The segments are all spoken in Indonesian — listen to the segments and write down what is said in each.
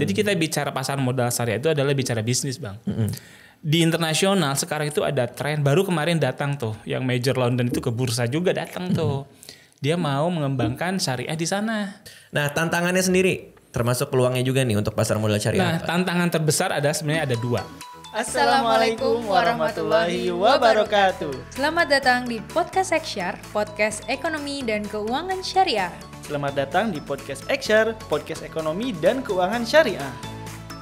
Jadi kita bicara pasar modal syariah itu adalah bicara bisnis, Bang. Di internasional sekarang itu ada tren baru kemarin datang tuh, yang Major London itu ke bursa juga datang tuh. Dia mau mengembangkan syariah di sana. Nah, tantangannya sendiri termasuk peluangnya juga nih untuk pasar modal syariah. Nah, tantangan terbesar sebenarnya ada 2. Assalamualaikum warahmatullahi wabarakatuh. Selamat datang di Podcast Eksyar, podcast ekonomi dan keuangan syariah. Selamat datang di Podcast Eksyar, podcast ekonomi dan keuangan syariah.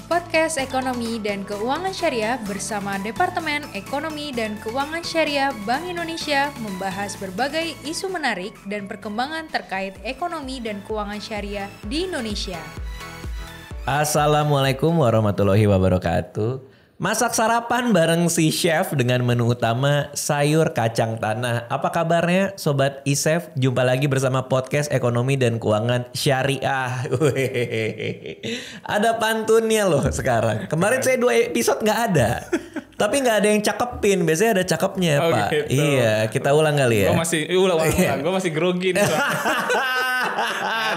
Podcast ekonomi dan keuangan syariah bersama Departemen Ekonomi dan Keuangan Syariah Bank Indonesia membahas berbagai isu menarik dan perkembangan terkait ekonomi dan keuangan syariah di Indonesia. Assalamualaikum warahmatullahi wabarakatuh. Masak sarapan bareng si chef dengan menu utama sayur kacang tanah. Apa kabarnya Sobat Isef? Jumpa lagi bersama podcast ekonomi dan keuangan syariah. Ada pantunnya loh sekarang. Kemarin saya 2 episode gak ada. Tapi gak ada yang cakepin. Biasanya ada cakepnya Pak. Gitu. Iya, kita ulang kali ya. Gue masih ulang. Gue masih grogi nih.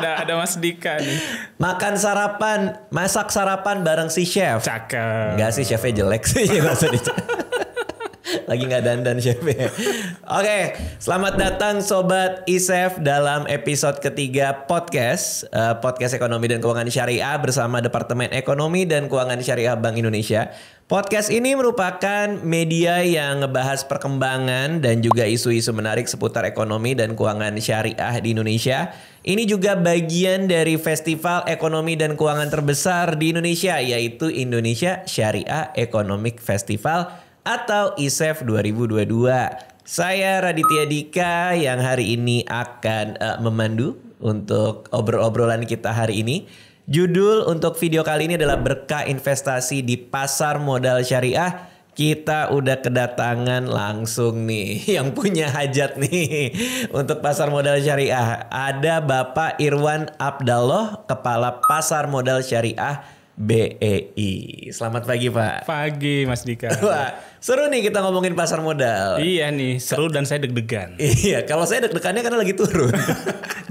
ada Mas Dika nih. Masak sarapan bareng si chef. Cakep. Enggak sih, chefnya jelek sih. Lagi gak dandan chefnya. Oke, selamat datang Sobat Isef dalam episode ketiga podcast ekonomi dan keuangan syariah bersama Departemen Ekonomi dan Keuangan Syariah Bank Indonesia. Podcast ini merupakan media yang ngebahas perkembangan dan juga isu-isu menarik seputar ekonomi dan keuangan syariah di Indonesia. Ini juga bagian dari festival ekonomi dan keuangan terbesar di Indonesia, yaitu Indonesia Syariah Economic Festival atau ISEF 2022. Saya Raditya Dika yang hari ini akan memandu untuk obrolan kita hari ini. Judul untuk video kali ini adalah berkah investasi di pasar modal syariah. Kita udah kedatangan langsung nih yang punya hajat nih untuk pasar modal syariah. Ada Bapak Irwan Abdallah, Kepala Pasar Modal Syariah BEI. Selamat pagi Pak. Pagi Mas Dika. Wah, seru nih kita ngomongin pasar modal. Iya nih, seru dan saya deg-degan. Iya, kalau saya deg-degannya karena lagi turun.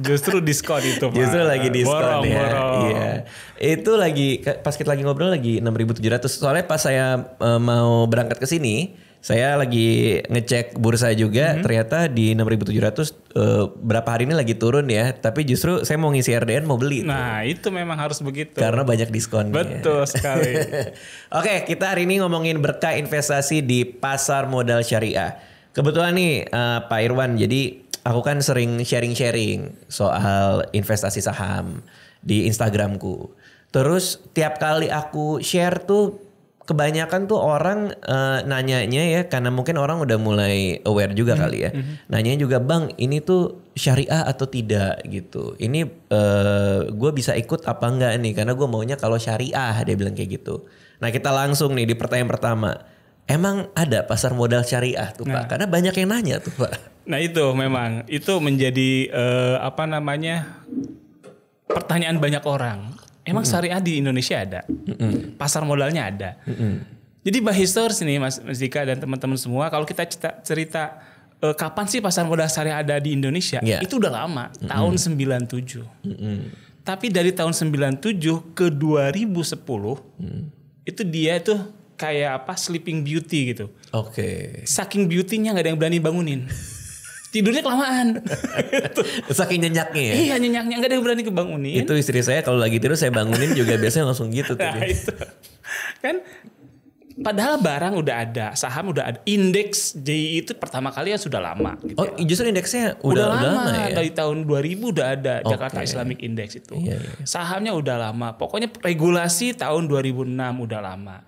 Justru diskon itu Pak. Justru lagi diskon ya. Borong. Iya. Itu lagi pas kita lagi ngobrol lagi 6.700. Soalnya pas saya mau berangkat ke sini, saya lagi ngecek bursa juga, ternyata di 6.700 berapa hari ini lagi turun ya. Tapi justru saya mau ngisi RDN mau beli. Nah, itu memang harus begitu. Karena banyak diskon. Betul sekali. Oke, kita hari ini ngomongin berkah investasi di pasar modal syariah. Kebetulan nih Pak Irwan, jadi aku kan sering sharing-sharing soal investasi saham di Instagramku. Terus tiap kali aku share tuh kebanyakan tuh orang nanyanya ya, karena mungkin orang udah mulai aware juga kali ya. Nanyanya juga, Bang ini tuh syariah atau tidak gitu. Ini gue bisa ikut apa enggak nih, karena gue maunya kalau syariah, dia bilang kayak gitu. Nah kita langsung nih di pertanyaan pertama. Emang ada pasar modal syariah tuh Pak? Karena banyak yang nanya tuh Pak. Nah itu memang, itu menjadi pertanyaan banyak orang. Emang syariah di Indonesia ada? Pasar modalnya ada? Jadi by history nih Mas Dika dan teman-teman semua, kalau kita cerita kapan sih pasar modal syariah ada di Indonesia? Itu udah lama, tahun 97. Tapi dari tahun 97 ke 2010, itu dia tuh kayak sleeping beauty gitu. Oke. Saking beauty-nya gak ada yang berani bangunin. Tidurnya kelamaan. Saking nyenyaknya ya? Iya nyenyaknya, gak ada yang berani kebangunin. Itu istri saya kalau lagi tidur saya bangunin juga biasanya langsung gitu. Nah itu. Kan padahal barang udah ada, saham udah ada. Indeks JI itu pertama kali sudah lama. Gitu oh justru indeksnya udah lama ya? Dari tahun 2000 udah ada Jakarta Islamic Index itu. Iya. Sahamnya udah lama. Pokoknya regulasi tahun 2006 udah lama.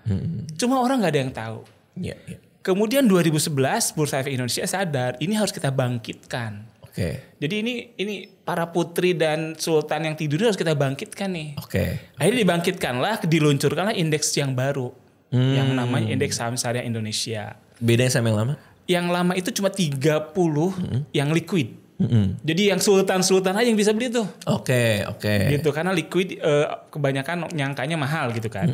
Cuma orang gak ada yang tahu. Iya. Kemudian 2011 Bursa Efek Indonesia sadar ini harus kita bangkitkan. Oke. Jadi ini para putri dan sultan yang tidur harus kita bangkitkan nih. Oke. Akhirnya dibangkitkanlah, diluncurkanlah indeks yang baru yang namanya Indeks Saham Syariah Indonesia. Bedanya sama yang lama? Yang lama itu cuma 30 yang liquid. Jadi yang sultan-sultan aja yang bisa beli tuh. Oke. Gitu karena liquid kebanyakan nyangkanya mahal gitu kan.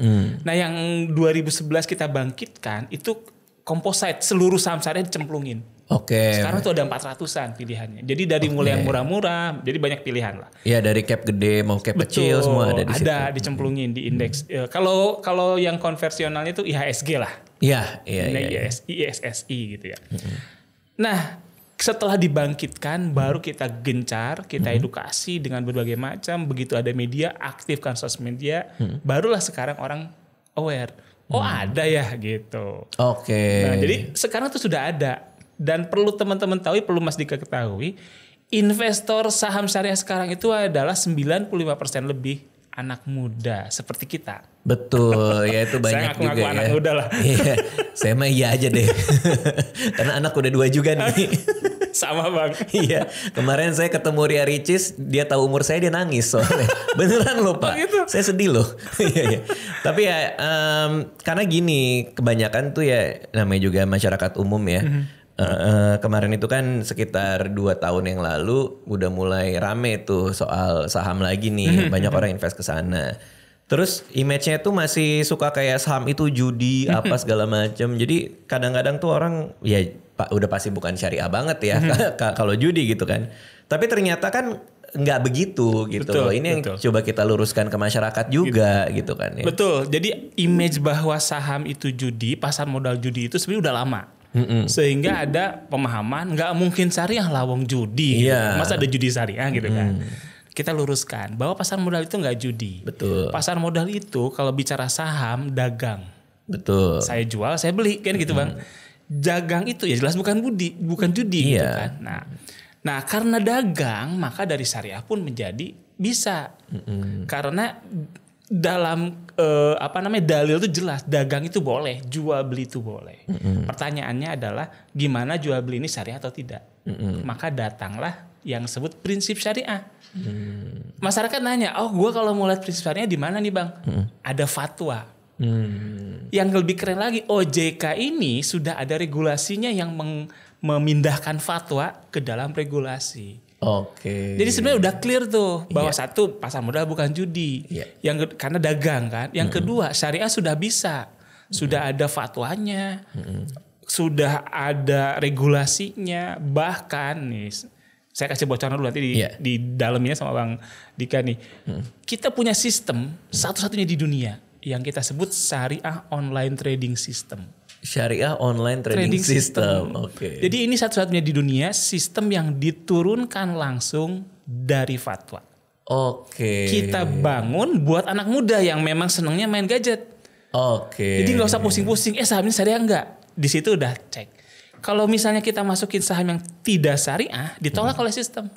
Nah yang 2011 kita bangkitkan itu composite, seluruh saham syariah dicemplungin. Oke. Sekarang tuh ada 400-an pilihannya. Jadi dari mulai yang murah-murah, jadi banyak pilihan lah. Iya, dari cap gede mau cap kecil semua ada di situ. Ada dicemplungin di indeks. Kalau yang konversionalnya itu IHSG lah. Iya. ISSI gitu ya. Nah, setelah dibangkitkan baru kita gencar, kita edukasi dengan berbagai macam. Begitu ada media, aktifkan sosial media, barulah sekarang orang aware. Oh ada ya gitu. Oke. Nah jadi sekarang tuh sudah ada. Dan perlu teman-teman tahu, perlu Mas Dika ketahui, investor saham syariah sekarang itu adalah 95% lebih anak muda seperti kita. Betul, ya itu banyak Saya ngaku-ngaku juga anak ya. muda lah. Iya, saya mah iya aja deh. Karena anak udah 2 juga nih. Sama bang. Iya, kemarin saya ketemu Ria Ricis, dia tahu umur saya, dia nangis soalnya. Beneran loh Pak, gitu? saya sedih loh. Iya. Tapi ya karena gini, kebanyakan tuh ya namanya juga masyarakat umum ya. Kemarin itu kan sekitar 2 tahun yang lalu udah mulai rame tuh soal saham lagi nih. Banyak orang invest ke sana. Terus image-nya tuh masih suka kayak saham itu judi apa segala macam. Jadi kadang-kadang tuh orang ya udah pasti bukan syariah banget ya kalau judi gitu kan. Tapi ternyata kan nggak begitu gitu. Betul, Ini yang coba kita luruskan ke masyarakat juga gitu kan ya. Betul. Jadi image bahwa saham itu judi, pasar modal judi itu sebenarnya udah lama. Sehingga ada pemahaman nggak mungkin syariah lah wong judi. Gitu. Masa ada judi syariah gitu kan. Kita luruskan bahwa pasar modal itu nggak judi. Betul. Pasar modal itu kalau bicara saham dagang. Betul. Saya jual, saya beli kan gitu bang. Dagang itu ya jelas bukan judi gitu kan. Nah karena dagang maka dari syariah pun menjadi bisa. Karena dalam dalil itu jelas dagang itu boleh, jual beli itu boleh. Pertanyaannya adalah gimana jual beli ini syariah atau tidak. Maka datanglah yang disebut prinsip syariah. Masyarakat nanya, oh gue kalau mau lihat prinsip syariah di mana nih bang? Ada fatwa. Yang lebih keren lagi, OJK ini sudah ada regulasinya yang memindahkan fatwa ke dalam regulasi. Oke. Jadi sebenarnya udah clear tuh bahwa satu pasar modal bukan judi, karena dagang kan. Yang kedua syariah sudah bisa, sudah ada fatwanya, sudah ada regulasinya, bahkan nih. Saya kasih bocoran dulu nanti di dalamnya sama Bang Dika nih. Kita punya sistem satu-satunya di dunia yang kita sebut syariah online trading system. Syariah online trading system. Oke. Jadi ini satu-satunya di dunia sistem yang diturunkan langsung dari fatwa. Oke. Kita bangun buat anak muda yang memang senangnya main gadget. Oke. Jadi nggak usah pusing-pusing. Saham ini syariah enggak? Di situ udah cek. Kalau misalnya kita masukin saham yang tidak syariah, ditolak oleh sistem.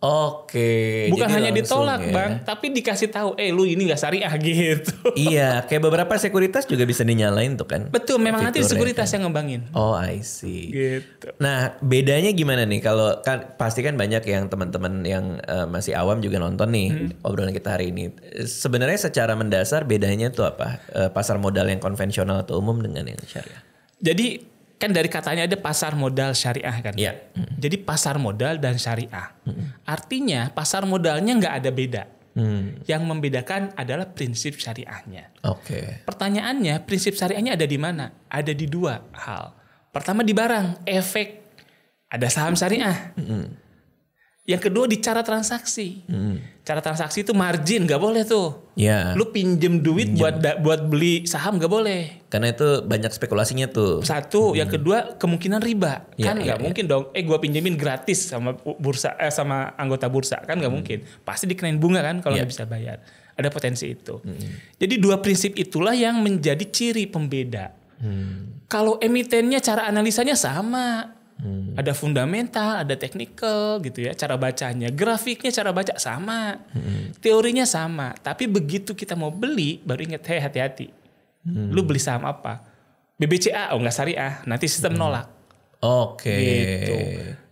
Oke. Bukan jadi hanya ditolak ya. bang, tapi dikasih tahu, lu ini nggak syariah gitu. Iya, kayak beberapa sekuritas juga bisa dinyalain tuh kan. Betul, memang nanti fiturnya sekuritas kan. yang ngembangin. Oh, I see. Gitu. Nah, bedanya gimana nih? Kalau kan pasti kan banyak yang teman-teman yang masih awam juga nonton nih obrolan kita hari ini. Sebenarnya secara mendasar bedanya tuh apa? Pasar modal yang konvensional atau umum dengan yang syariah? Jadi kan dari katanya ada pasar modal syariah kan. Iya. Jadi pasar modal dan syariah. Artinya pasar modalnya nggak ada beda. Yang membedakan adalah prinsip syariahnya. Oke. Pertanyaannya prinsip syariahnya ada di mana? Ada di 2 hal. Pertama di barang, efek. Ada saham syariah. Yang kedua di cara transaksi. Cara transaksi itu margin gak boleh tuh. Ya. Lu pinjem duit buat beli saham gak boleh. Karena itu banyak spekulasinya tuh. Satu, yang kedua kemungkinan riba. Ya, Kan nggak mungkin dong. Gua pinjemin gratis sama bursa sama anggota bursa kan nggak mungkin. Pasti dikenain bunga kan kalau nggak bisa bayar. Ada potensi itu. Jadi 2 prinsip itulah yang menjadi ciri pembeda. Kalau emitennya cara analisanya sama. Ada fundamental, ada technical gitu ya. Cara bacanya, grafiknya cara baca sama. Teorinya sama. Tapi begitu kita mau beli baru ingat, hati-hati. Lu beli saham apa? BBCA, nggak syariah. Nanti sistem nolak. Oke. Gitu.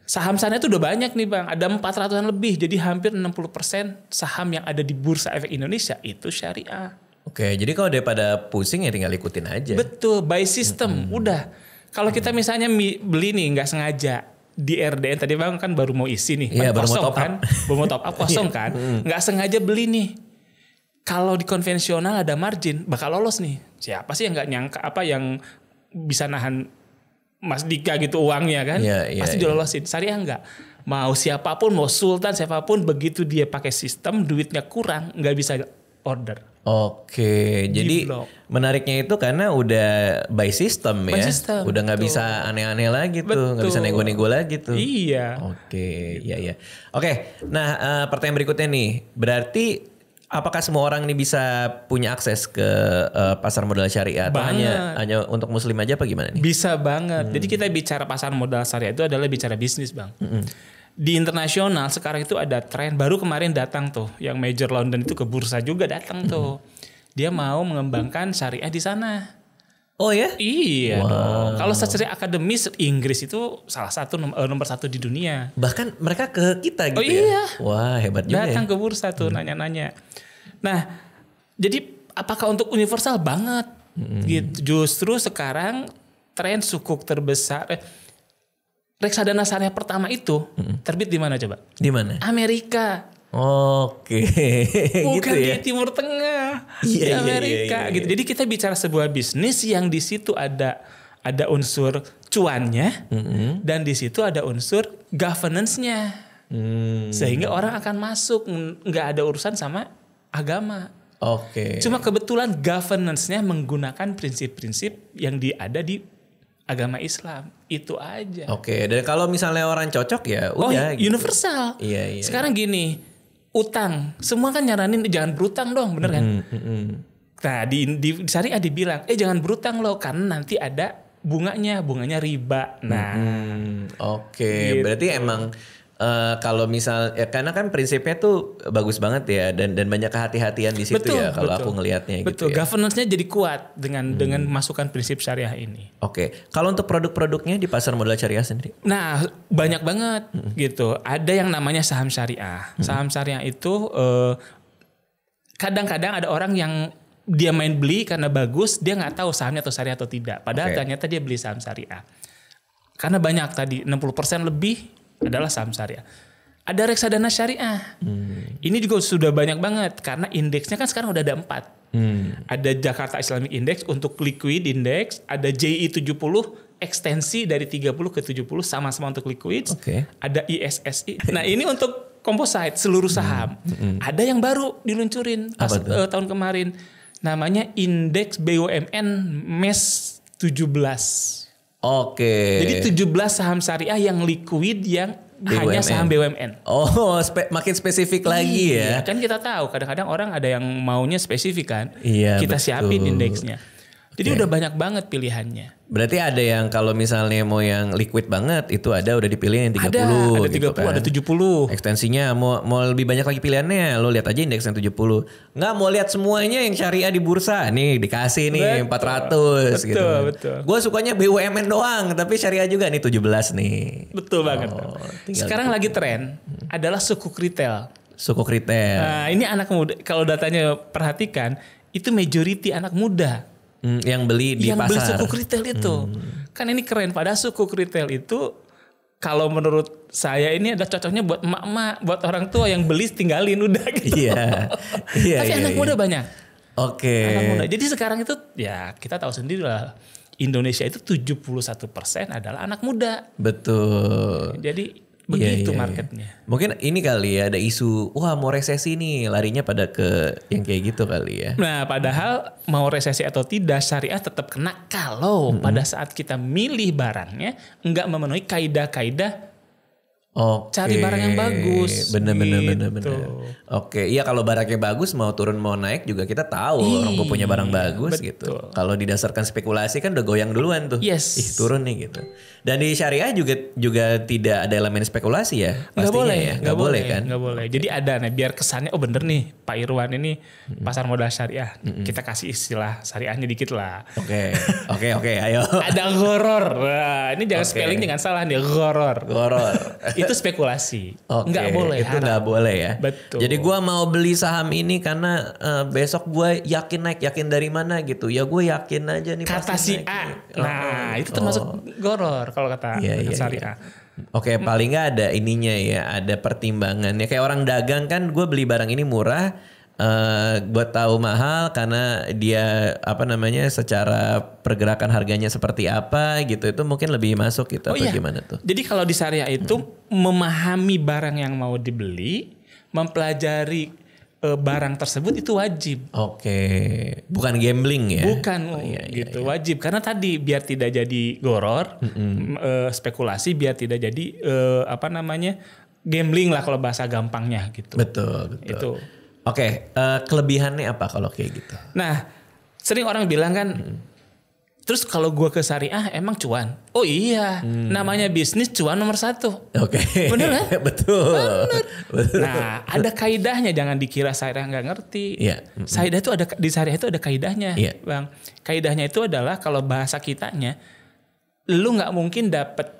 Saham sana itu udah banyak nih bang. Ada 400-an lebih. Jadi hampir 60% saham yang ada di Bursa Efek Indonesia itu syariah. Oke, jadi kalau daripada pusing ya tinggal ikutin aja. Betul, by system. Udah. Kalau kita misalnya beli nih nggak sengaja di RDN tadi bang kan baru mau isi nih, Iya, baru kosong mau top up. kan, baru mau top up kosong kan, nggak sengaja beli nih. Kalau di konvensional ada margin, bakal lolos nih. Siapa sih yang nggak nyangka yang bisa nahan Mas Dika gitu uangnya kan, pasti dilolosin. Syariah enggak. Mau siapapun, mau sultan siapapun, begitu dia pakai sistem duitnya kurang, nggak bisa order. Oke, jadi menariknya itu karena udah by system ya, udah nggak bisa aneh-aneh lagi tuh, nggak bisa nego-nego lagi tuh. Iya. Oke, iya. Oke, nah pertanyaan berikutnya nih, berarti apakah semua orang ini bisa punya akses ke pasar modal syariah atau hanya untuk muslim aja apa gimana nih? Bisa banget. Jadi kita bicara pasar modal syariah itu adalah bicara bisnis, Bang. Di internasional sekarang itu ada tren, baru kemarin datang tuh yang Major London itu ke bursa juga datang tuh. Dia mau mengembangkan syariah di sana. Oh ya? Iya dong. Kalau secara akademis Inggris itu salah satu nomor satu di dunia. Bahkan mereka ke kita gitu iya. Ya? Wah hebat juga. Datang ke bursa tuh nanya-nanya. Nah, jadi apakah untuk universal banget? Gitu. Justru sekarang tren sukuk terbesar. Reksadana syariah pertama itu terbit di mana coba? Di mana? Amerika. Oke. Bukan gitu ya? di Timur Tengah. Di Amerika gitu. Jadi kita bicara sebuah bisnis yang di situ ada unsur cuannya dan di situ ada unsur governance-nya. Sehingga orang akan masuk, nggak ada urusan sama agama. Oke. Cuma kebetulan governance-nya menggunakan prinsip-prinsip yang ada di agama Islam. Itu aja. Oke, dan kalau misalnya orang cocok ya udah gitu. Universal. Iya. Sekarang gini, utang. Semua kan nyaranin jangan berutang dong, bener kan? Nah di syariah dibilang, jangan berutang loh karena nanti ada bunganya riba. Nah, oke. Gitu. Berarti emang kalau misal ya karena kan prinsipnya tuh bagus banget ya dan banyak kehati-hatian di situ ya kalau aku ngelihatnya gitu ya. Governance-nya jadi kuat dengan masukkan prinsip syariah ini. Oke. Kalau untuk produk-produknya di pasar modal syariah sendiri? Nah, banyak banget gitu. Ada yang namanya saham syariah. Saham syariah itu kadang-kadang ada orang yang dia main beli karena bagus, dia nggak tahu sahamnya atau syariah atau tidak. Padahal ternyata dia beli saham syariah. Karena banyak tadi 60% lebih adalah saham syariah. Ada reksadana syariah. Ini juga sudah banyak banget karena indeksnya kan sekarang udah ada 4. Ada Jakarta Islamic Index untuk liquid index, ada JI 70 ekstensi dari 30 ke 70 sama-sama untuk liquid. Ada ISSI. Nah, ini untuk composite seluruh saham. Ada yang baru diluncurin tahun kemarin. Namanya indeks BUMN MES 17. Oke. Jadi 17 saham syariah yang liquid yang BUMN. Hanya saham BUMN. Oh, makin spesifik lagi ya. Kan kita tahu kadang-kadang orang ada yang maunya spesifik kan. Iya, kita betul. siapin indeksnya. Jadi udah banyak banget pilihannya. Berarti ada yang kalau misalnya mau yang liquid banget itu udah dipilih yang 30 ada gitu 30, kan. ada 70. Ekstensinya mau lebih banyak lagi pilihannya, lo lihat aja indeks yang 70. Nggak mau lihat semuanya yang syariah di bursa. Nih dikasih nih 400 gitu. Betul. Gue sukanya BUMN doang, tapi syariah juga nih 17 nih. Betul banget. Sekarang lagi tren adalah sukuk retail. Sukuk retail. Nah, ini anak muda, kalau datanya perhatikan, itu majority anak muda. Yang beli di pasar. Yang beli sukuk retail itu. Kan ini keren. Padahal sukuk retail itu kalau menurut saya ini ada cocoknya buat emak-emak, buat orang tua yang beli tinggalin udah gitu. Iya. Tapi anak muda banyak. Oke. Anak muda. Jadi sekarang itu ya kita tahu sendiri lah. Indonesia itu 71% adalah anak muda. Betul. Jadi begitu marketnya. Mungkin ini kali ya ada isu, wah mau resesi nih, larinya pada ke yang kayak gitu kali ya. Nah padahal mau resesi atau tidak syariah tetap kena kalau pada saat kita milih barangnya enggak memenuhi kaidah-kaidah. Cari barang yang bagus. Bener. Gitu. Oke, iya kalau barangnya bagus mau turun mau naik juga kita tahu orang punya barang bagus gitu. Kalau didasarkan spekulasi kan udah goyang duluan tuh. Yes. Turun nih gitu. Dan di syariah juga tidak ada elemen spekulasi ya. Nggak boleh ya. Nggak boleh kan? Nggak boleh. Jadi ada nih biar kesannya bener nih Pak Irwan ini pasar modal syariah. Kita kasih istilah syariahnya dikit lah. Oke, ayo. Ada ghoror. Nah, ini jangan spelling jangan salah nih ghoror. Itu spekulasi. Nggak boleh. Itu nggak boleh ya. Betul. Jadi gue mau beli saham ini karena besok gue yakin naik, yakin dari mana gitu. Ya gue yakin aja nih. Kata si A. Nah itu termasuk ghoror kalau kata syariah. Oke, paling nggak ada ininya ya, ada pertimbangannya. Kayak orang dagang kan, gue beli barang ini murah, Gue tahu mahal karena dia secara pergerakan harganya seperti apa gitu, itu mungkin lebih masuk gitu atau gimana tuh? Jadi kalau di syariah itu memahami barang yang mau dibeli, mempelajari barang tersebut itu wajib. Oke, bukan gambling ya? Bukan gitu, wajib karena tadi biar tidak jadi goror, spekulasi, biar tidak jadi gambling lah kalau bahasa gampangnya gitu. Betul. Itu. Oke, kelebihannya apa kalau kayak gitu? Nah, sering orang bilang kan, terus kalau gue ke syariah emang cuan? Oh iya, namanya bisnis cuan nomor 1. Oke. Bener kan? Betul. Nah, ada kaidahnya, jangan dikira syariah nggak ngerti. Iya. Syariah itu di syariah itu ada kaidahnya, Iya. Bang. Kaidahnya itu adalah kalau bahasa kitanya, lu nggak mungkin dapet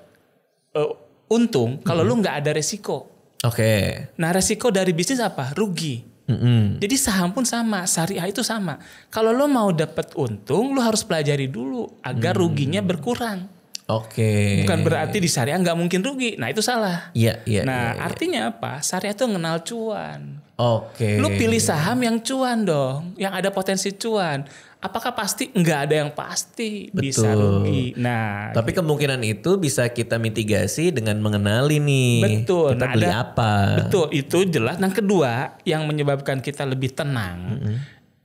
untung kalau lu nggak ada resiko. Oke. Nah, resiko dari bisnis apa? Rugi. Jadi saham pun sama, syariah itu sama. Kalau lo mau dapat untung, lo harus pelajari dulu agar ruginya berkurang. Oke. Bukan berarti di syariah nggak mungkin rugi. Nah itu salah. Iya. Nah artinya apa? Syariah itu mengenal cuan. Oke. Lo pilih saham yang cuan dong, yang ada potensi cuan. Apakah pasti? Nggak ada yang pasti bisa rugi. Nah, tapi kemungkinan itu bisa kita mitigasi dengan mengenali nih. betul. Kita beli apa? Betul, itu jelas. Nah kedua yang menyebabkan kita lebih tenang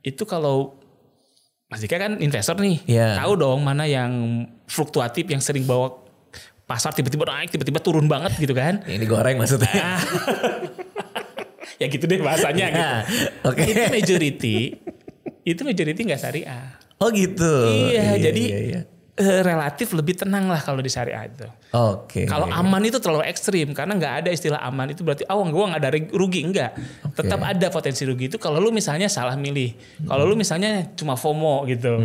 itu kalau Mas Dika kan investor nih, tahu dong mana yang fluktuatif, yang sering bawa pasar tiba-tiba naik, tiba-tiba turun banget gitu kan? Ini goreng maksudnya. Ya gitu deh bahasanya. Gitu. Oke. Itu majority nggak syariah. Oh gitu. Iya, jadi relatif lebih tenang lah kalau di syariah itu. Oke. Kalau aman itu terlalu ekstrim karena nggak ada istilah aman itu berarti gue nggak ada rugi, enggak. Tetap ada potensi rugi itu kalau lu misalnya salah milih. Kalau lu misalnya cuma FOMO gitu,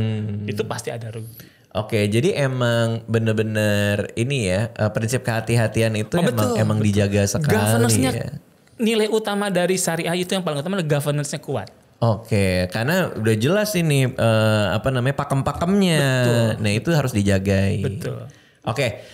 itu pasti ada rugi. Oke, jadi emang bener-bener ini ya prinsip kehati-hatian itu emang dijaga sekali. Governance-nya, ya. Nilai utama dari syariah itu yang paling utama adalah governance-nya kuat. Oke, karena udah jelas ini pakem-pakemnya. Nah itu harus dijagai. Betul. Oke,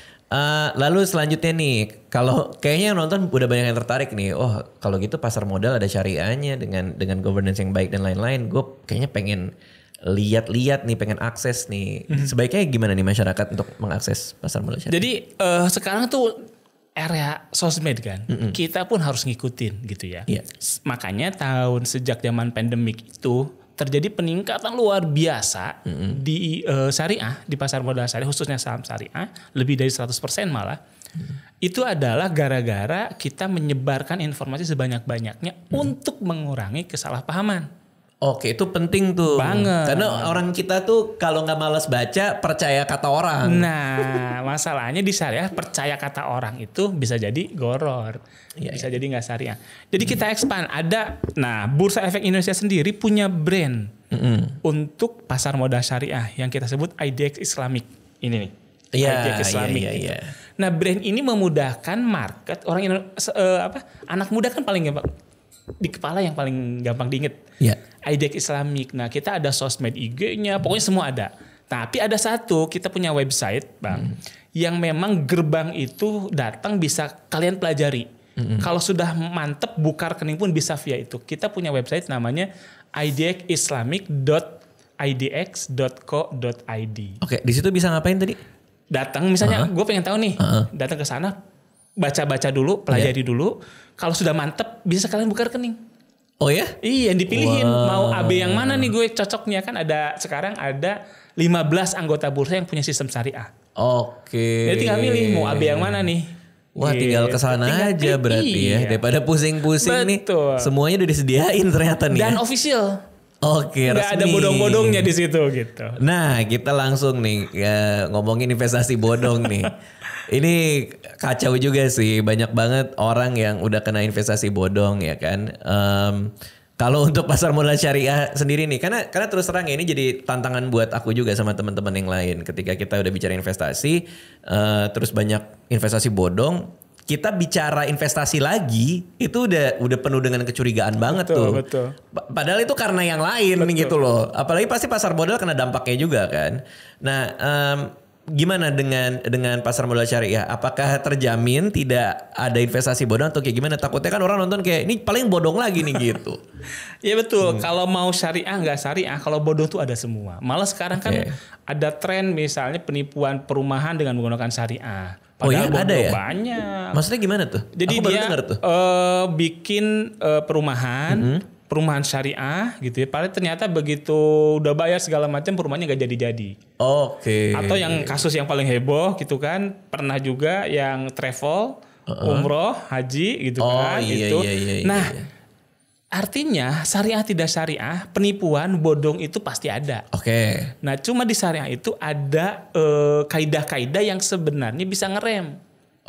lalu selanjutnya nih, kalau kayaknya yang nonton udah banyak yang tertarik nih. Oh, kalau gitu pasar modal ada syariahnya dengan governance yang baik dan lain-lain. Gue kayaknya pengen lihat-lihat nih, pengen akses nih. Sebaiknya gimana nih masyarakat untuk mengakses pasar modal syariah? Jadi sekarang tuh area sosmed kan, kita pun harus ngikutin gitu ya. Iya. Makanya sejak zaman pandemik itu terjadi peningkatan luar biasa di syariah, di pasar modal syariah, khususnya saham syariah, lebih dari 100% malah. Itu adalah gara-gara kita menyebarkan informasi sebanyak-banyaknya untuk mengurangi kesalahpahaman. Oke, itu penting tuh. Banget. Karena orang kita tuh kalau nggak malas baca, percaya kata orang. Nah, masalahnya di syariah percaya kata orang itu bisa jadi goror. Bisa jadi nggak syariah. Jadi kita expand. Bursa Efek Indonesia sendiri punya brand untuk pasar modal syariah yang kita sebut IDX Islamic. Ini nih. IDX Islamic. Iya. Nah, brand ini memudahkan market anak muda kan paling gampang di kepala, yang paling gampang diinget. IDX Islamic. Nah, kita ada sosmed, IG-nya, pokoknya semua ada. Tapi ada satu, kita punya website, Bang, yang memang gerbang itu datang bisa kalian pelajari. Kalau sudah mantep buka rekening pun bisa via itu. Kita punya website namanya idxislamic.idx.co.id. Oke, di situ bisa ngapain tadi? Datang misalnya, gue pengen tahu nih, datang ke sana, baca-baca dulu, pelajari dulu. Kalau sudah mantep, bisa kalian buka rekening. Oh ya? Iya, dipilihin mau AB yang mana nih gue cocoknya, kan sekarang ada 15 anggota bursa yang punya sistem syariah. Oke. Jadi tinggal milih mau AB yang mana nih. Wah, tinggal kesana aja berarti ya, daripada pusing-pusing nih. Semuanya udah disediain ternyata nih. Dan official. Oke, resmi. Gak ada bodong-bodongnya di situ gitu. Nah, kita langsung nih ngomongin investasi bodong nih. Ini kacau juga sih, banyak banget orang yang udah kena investasi bodong ya kan. Kalau untuk pasar modal syariah sendiri nih, karena terus terang ya ini jadi tantangan buat aku juga sama teman-teman yang lain. Ketika kita udah bicara investasi, terus banyak investasi bodong, kita bicara investasi lagi itu udah penuh dengan kecurigaan banget tuh. Betul. Padahal itu karena yang lain gitu loh. Apalagi pasti pasar modal kena dampaknya juga kan. Nah, gimana dengan pasar modal syariah? Apakah terjamin tidak ada investasi bodong atau kayak gimana? Takutnya kan orang nonton kayak ini paling bodong lagi nih gitu. Ya betul. Kalau mau syariah nggak syariah, kalau bodong tuh ada semua. Malah sekarang kan ada tren misalnya penipuan perumahan dengan menggunakan syariah. Padahal ada ya? Banyak. Maksudnya gimana tuh? Jadi aku baru dia dengar tuh. Bikin perumahan syariah gitu ya. Padahal ternyata begitu udah bayar segala macam perumahannya nggak jadi-jadi. Oke. Atau yang kasus yang paling heboh gitu kan, pernah juga yang travel, umroh, haji gitu kan. Gitu. Iya. Nah, artinya syariah tidak syariah, penipuan, bodong itu pasti ada. Oke. Nah, cuma di syariah itu ada kaidah-kaidah yang sebenarnya bisa ngerem.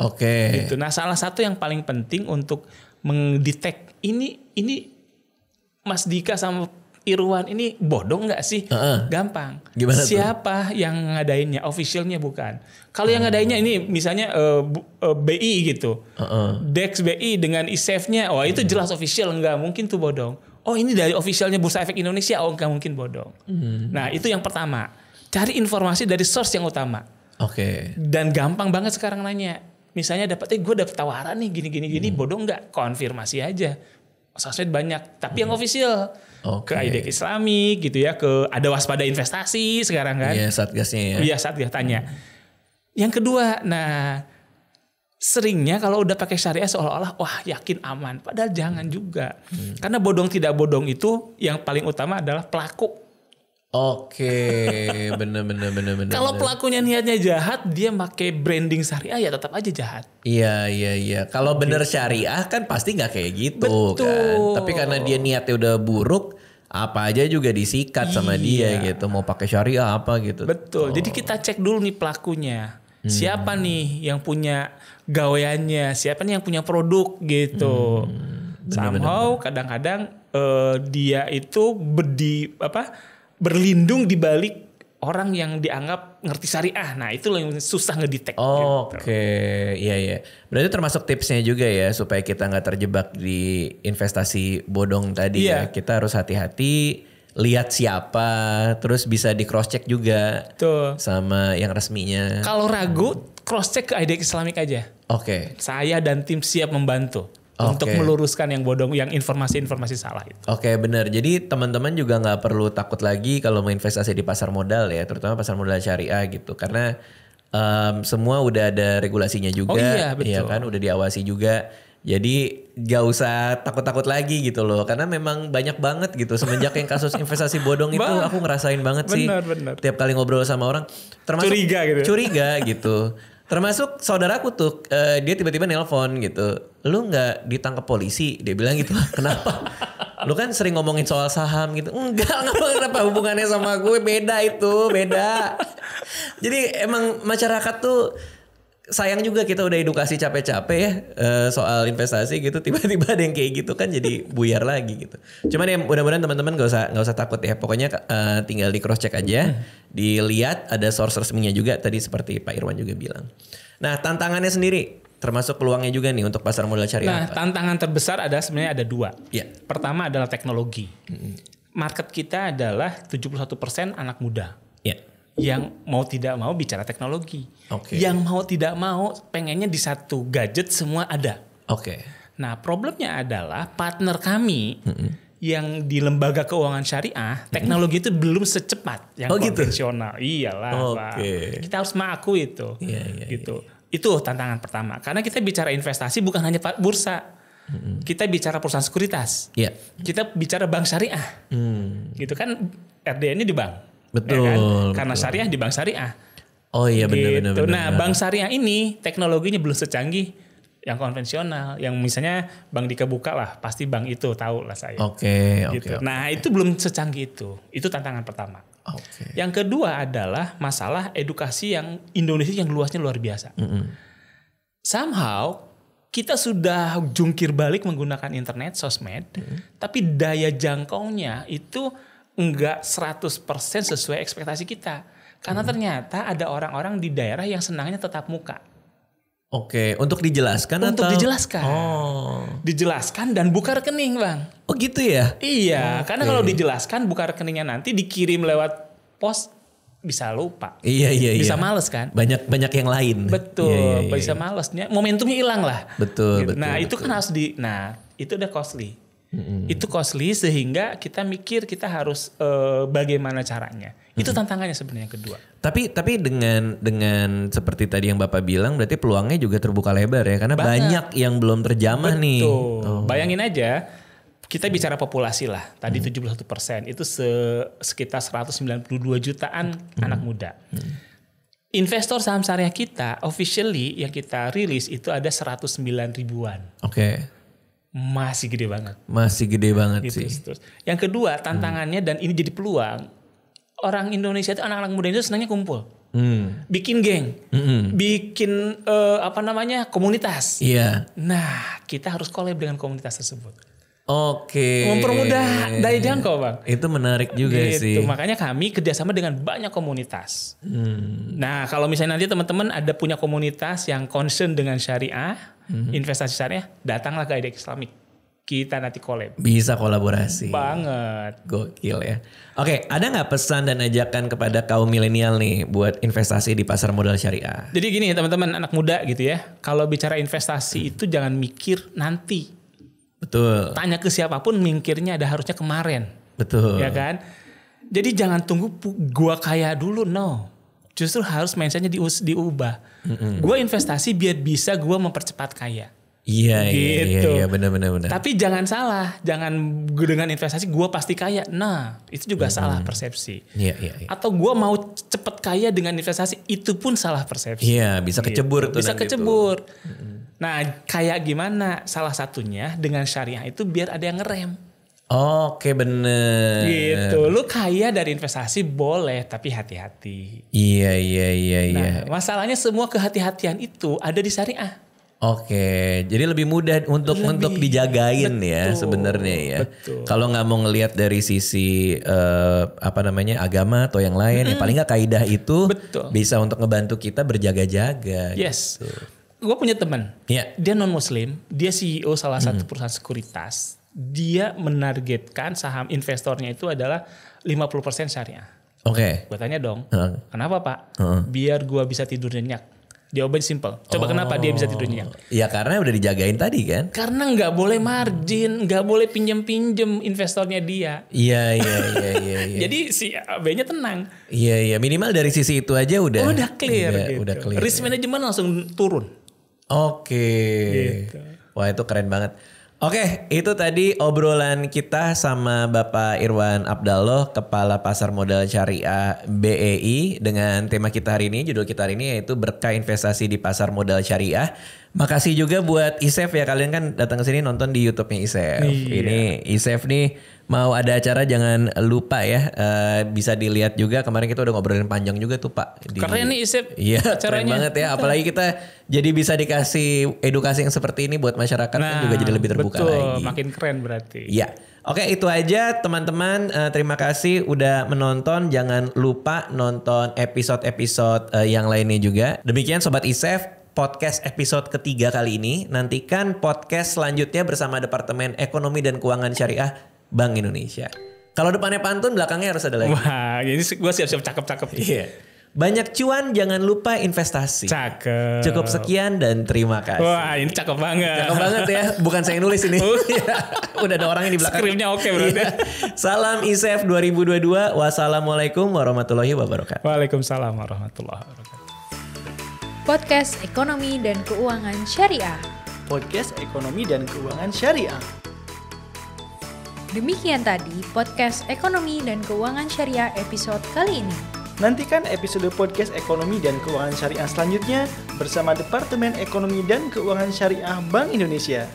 Oke. Gitu. Nah, salah satu yang paling penting untuk mendetek ini Mas Dika sama Irwan ini bodong nggak sih? Gampang. Gimana siapa tuh? Yang ngadainnya? Officialnya bukan. Kalau yang ngadainnya ini misalnya BI gitu. Dex BI dengan ISEF-nya, oh itu jelas official, nggak mungkin tuh bodong. Oh ini dari officialnya Bursa Efek Indonesia, oh nggak mungkin bodong. Nah itu yang pertama. Cari informasi dari source yang utama. Oke. Dan gampang banget sekarang nanya. Misalnya gue dapet tawaran nih gini, bodong nggak? Konfirmasi aja. Sosmed banyak, tapi yang official. Ke IDEX Islamik gitu ya, ke ada waspada investasi sekarang kan. Iya, Satgasnya ya. Iya, Satgas tanya. Yang kedua, nah seringnya kalau udah pakai syariah seolah-olah wah yakin aman, padahal jangan juga. Karena bodong tidak bodong itu yang paling utama adalah pelaku. Oke, bener. Kalau pelakunya niatnya jahat, dia pakai branding syariah ya tetap aja jahat. Iya. Kalau bener syariah kan pasti nggak kayak gitu. Betul. Kan. Tapi karena dia niatnya udah buruk, apa aja juga disikat sama dia gitu. Mau pakai syariah apa gitu. Betul. Jadi kita cek dulu nih pelakunya. Siapa nih yang punya gaweannya? Siapa nih yang punya produk gitu. Somehow kadang-kadang dia itu berlindung di balik orang yang dianggap ngerti syariah. Nah itu yang susah ngedetect. Oke, iya. Berarti termasuk tipsnya juga ya supaya kita nggak terjebak di investasi bodong tadi ya. Kita harus hati-hati, lihat siapa, terus bisa di cross check juga. Tuh. Sama yang resminya. Kalau ragu, cross check ke IDEX Islamik aja. Oke. Saya dan tim siap membantu. Untuk meluruskan yang bodong, yang informasi-informasi salah itu. Oke, benar. Jadi teman-teman juga nggak perlu takut lagi kalau mau investasi di pasar modal ya, terutama pasar modal syariah gitu, karena semua udah ada regulasinya juga, ya kan, udah diawasi juga. Jadi gak usah takut-takut lagi gitu loh, karena memang banyak banget gitu semenjak yang kasus investasi bodong itu aku ngerasain banget sih. Benar. Tiap kali ngobrol sama orang, termasuk curiga gitu. Termasuk saudaraku tuh, dia tiba-tiba nelpon gitu. Lu gak ditangkap polisi? Dia bilang gitu. Kenapa? Lu kan sering ngomongin soal saham gitu. Enggak, kenapa hubungannya sama gue? Beda. Jadi emang masyarakat tuh sayang juga, kita udah edukasi capek-capek ya soal investasi gitu, tiba-tiba ada yang kayak gitu kan jadi buyar lagi gitu. Cuman ya mudah-mudahan teman-teman gak usah takut ya. Pokoknya tinggal di cross check aja, dilihat ada source resminya juga tadi seperti Pak Irwan juga bilang. Nah tantangannya sendiri termasuk peluangnya juga nih untuk pasar modal syariah. Nah tantangan terbesar sebenarnya ada dua. Ya. Pertama adalah teknologi. Market kita adalah 71% anak muda. Ya. Yang mau tidak mau bicara teknologi. Yang mau tidak mau pengennya di satu gadget semua ada. Nah problemnya adalah partner kami yang di lembaga keuangan syariah, teknologi itu belum secepat yang konvensional. Iyalah Pak. Kita harus mengakui itu. Gitu. Itu tantangan pertama. Karena kita bicara investasi bukan hanya bursa. Kita bicara perusahaan sekuritas. Kita bicara bank syariah. Gitu kan RDN-nya di bank. Betul. Ya kan? Karena syariah di bank syariah. Oh iya benar. Gitu. Nah bank syariah ini teknologinya belum secanggih yang konvensional. Yang misalnya Bank Dika buka lah, pasti bank itu tahu lah saya. Gitu. Nah itu belum secanggih itu. Itu tantangan pertama. Yang kedua adalah masalah edukasi yang Indonesia yang luasnya luar biasa. Somehow kita sudah jungkir balik menggunakan internet, sosmed, tapi daya jangkaunya itu enggak 100% sesuai ekspektasi kita. Karena ternyata ada orang-orang di daerah yang senangnya tetap muka. Untuk dijelaskan Untuk dijelaskan. Dijelaskan dan buka rekening, Bang. Oh gitu ya? Iya, karena kalau dijelaskan buka rekeningnya nanti dikirim lewat pos. bisa lupa. Iya. Bisa males kan? Banyak yang lain. Betul, Iya. bisa malesnya. Momentumnya hilang lah. Betul. Itu kan harus itu udah costly. Itu costly sehingga kita mikir kita harus bagaimana caranya. Itu tantangannya sebenarnya yang kedua. Tapi dengan seperti tadi yang Bapak bilang berarti peluangnya juga terbuka lebar ya karena banyak yang belum terjamah nih. Bayangin aja kita bicara populasi lah. Tadi 71% itu sekitar 192 jutaan anak muda. Investor saham syariah kita officially yang kita rilis itu ada 109 ribuan. Oke. Masih gede banget. Masih gede banget Gitu. sih. Terus. Yang kedua tantangannya dan ini jadi peluang. Orang Indonesia itu anak-anak muda itu senangnya kumpul. Bikin geng. Bikin komunitas. Iya. Nah kita harus collab dengan komunitas tersebut. Oke. Mempermudah daya jangkau Bang. Itu menarik juga sih. Makanya kami kerjasama dengan banyak komunitas. Nah kalau misalnya nanti teman-teman ada punya komunitas yang concern dengan syariah, investasi syariah, datanglah ke IDX Islamic. Kita nanti collab. Bisa kolaborasi. Banget. Gokil ya. Oke, ada nggak pesan dan ajakan kepada kaum milenial nih buat investasi di pasar modal syariah? Jadi gini teman-teman anak muda gitu ya. Kalau bicara investasi itu jangan mikir nanti. Betul. Tanya ke siapapun mikirnya ada harusnya kemarin. Betul. Ya kan? Jadi jangan tunggu gua kaya dulu, no. Justru harus mindsetnya diubah. Gua investasi biar bisa gua mempercepat kaya. Iya, gitu. iya, benar. Tapi jangan salah, jangan dengan investasi gua pasti kaya. Nah, itu juga salah persepsi. Iya. Atau gua mau cepet kaya dengan investasi, itu pun salah persepsi. Iya, bisa kecebur tuh Bisa nanti kecebur. Nah, kayak gimana? Salah satunya dengan syariah itu biar ada yang ngerem. Oke, bener. Gitu. Lu kaya dari investasi boleh, tapi hati-hati. Iya. Nah, masalahnya semua kehati-hatian itu ada di syariah. Oke, jadi lebih mudah untuk dijagain ya sebenarnya ya. Betul. Kalau nggak mau ngelihat dari sisi agama atau yang lain, ya paling nggak kaidah itu bisa untuk ngebantu kita berjaga-jaga. Yes. Gitu. Gue punya teman, dia non Muslim, dia CEO salah satu perusahaan sekuritas. Dia menargetkan saham investornya itu adalah 50% syariah. Oke. Gue tanya dong, kenapa Pak? Biar gue bisa tidur nyenyak. Jawabannya simple. Coba kenapa dia bisa tidur nyenyak? Ya karena udah dijagain tadi kan. Karena nggak boleh margin, nggak boleh pinjem investornya dia. Iya. Jadi si AB-nya tenang. Iya, minimal dari sisi itu aja udah clear. Udah clear. Risk management langsung turun. Oke. Gitu. Wah itu keren banget. Oke, itu tadi obrolan kita sama Bapak Irwan Abdallah, Kepala Pasar Modal Syariah BEI dengan tema kita hari ini, judul kita hari ini yaitu Berkah Investasi di Pasar Modal Syariah. Makasih juga buat ISEF ya, kalian kan datang ke sini nonton di YouTube-nya ISEF. Iya. Ini ISEF nih mau ada acara jangan lupa ya, bisa dilihat juga. Kemarin kita udah ngobrolin panjang juga tuh Pak. Keren nih ISEF Iya, acaranya. keren banget ya. Apalagi kita jadi bisa dikasih edukasi yang seperti ini buat masyarakat kan juga jadi lebih terbuka lagi. Makin keren berarti. Iya. Oke, itu aja teman-teman. Terima kasih udah menonton. Jangan lupa nonton episode-episode yang lainnya juga. Demikian Sobat ISEF, podcast episode ketiga kali ini. Nantikan podcast selanjutnya bersama Departemen Ekonomi dan Keuangan Syariah Bank Indonesia. Kalau depannya pantun, belakangnya harus ada lagi. Wah, ini gue siap-siap cakep-cakep. Iya. Banyak cuan, jangan lupa investasi. Cakep. Cukup sekian dan terima kasih. Wah, ini cakep banget. Cakep banget ya. Bukan saya nulis ini. Udah ada orangnya di belakang. Skripnya oke berarti. Iya. Salam ISEF 2022. Wassalamualaikum warahmatullahi wabarakatuh. Waalaikumsalam warahmatullahi wabarakatuh. Podcast Ekonomi dan Keuangan Syariah. Podcast Ekonomi dan Keuangan Syariah. Demikian tadi podcast Ekonomi dan Keuangan Syariah episode kali ini. Nantikan episode podcast Ekonomi dan Keuangan Syariah selanjutnya bersama Departemen Ekonomi dan Keuangan Syariah Bank Indonesia.